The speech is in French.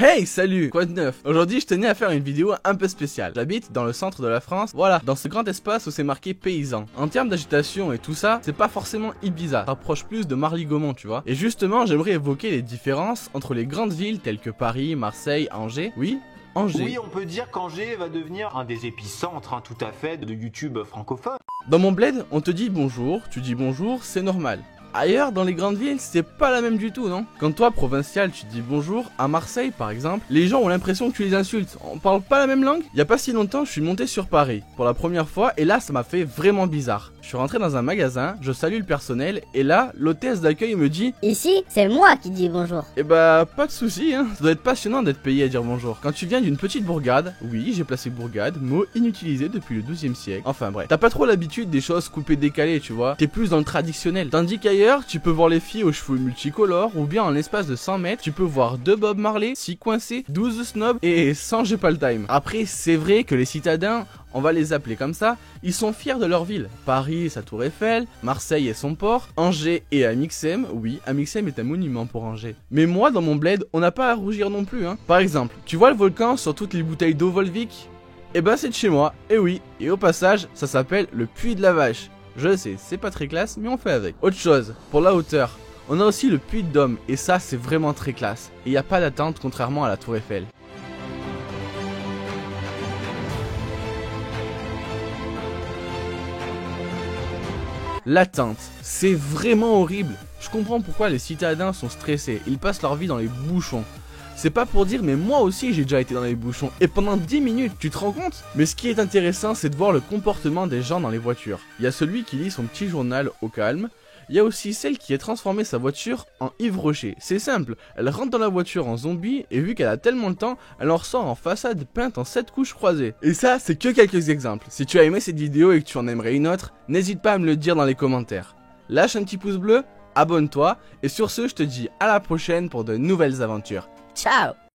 Hey, salut, quoi de neuf? Aujourd'hui, je tenais à faire une vidéo un peu spéciale. J'habite dans le centre de la France, voilà, dans ce grand espace où c'est marqué paysan. En termes d'agitation et tout ça, c'est pas forcément Ibiza, ça rapproche plus de Marly-Gaumont, tu vois. Et justement, j'aimerais évoquer les différences entre les grandes villes telles que Paris, Marseille, Angers, oui, Angers. Oui, on peut dire qu'Angers va devenir un des épicentres, tout à fait, de YouTube francophone. Dans mon bled, on te dit bonjour, tu dis bonjour, c'est normal. Ailleurs, dans les grandes villes, c'est pas la même du tout, non? Quand toi, provincial, tu dis bonjour, à Marseille par exemple, les gens ont l'impression que tu les insultes. On parle pas la même langue? Il y a pas si longtemps, je suis monté sur Paris pour la première fois et là, ça m'a fait vraiment bizarre. Je suis rentré dans un magasin, je salue le personnel et là, l'hôtesse d'accueil me dit Ici, c'est moi qui dis bonjour. eh bah, pas de soucis, hein. Ça doit être passionnant d'être payé à dire bonjour. Quand tu viens d'une petite bourgade, oui, j'ai placé bourgade, mot inutilisé depuis le 12e siècle. Enfin bref, t'as pas trop l'habitude des choses coupées décalées, tu vois. T'es plus dans le traditionnel. Tandis qu'ailleurs, tu peux voir les filles aux cheveux multicolores, ou bien en l'espace de 100 mètres, tu peux voir 2 Bob Marley, 6 coincés, 12 snobs et 100 j'ai pas le time. Après, c'est vrai que les citadins, on va les appeler comme ça, ils sont fiers de leur ville. Paris, sa tour Eiffel, Marseille et son port, Angers et Amixem, oui, Amixem est un monument pour Angers. Mais moi, dans mon bled, on n'a pas à rougir non plus, hein. Par exemple, tu vois le volcan sur toutes les bouteilles d'eau Volvic? Eh ben c'est de chez moi, et oui, et au passage, ça s'appelle le puits de la vache. Je sais, c'est pas très classe, mais on fait avec. Autre chose, pour la hauteur, on a aussi le puits de Dôme, et ça c'est vraiment très classe. Et y a pas d'attente contrairement à la tour Eiffel. L'attente, c'est vraiment horrible. Je comprends pourquoi les citadins sont stressés, ils passent leur vie dans les bouchons. C'est pas pour dire, mais moi aussi j'ai déjà été dans les bouchons, et pendant 10 minutes, tu te rends compte? Mais ce qui est intéressant, c'est de voir le comportement des gens dans les voitures. Il y a celui qui lit son petit journal au calme, il y a aussi celle qui a transformé sa voiture en Yves Rocher. C'est simple, elle rentre dans la voiture en zombie, et vu qu'elle a tellement de temps, elle en ressort en façade peinte en 7 couches croisées. Et ça, c'est que quelques exemples. Si tu as aimé cette vidéo et que tu en aimerais une autre, n'hésite pas à me le dire dans les commentaires. Lâche un petit pouce bleu, abonne-toi, et sur ce, je te dis à la prochaine pour de nouvelles aventures. Ciao!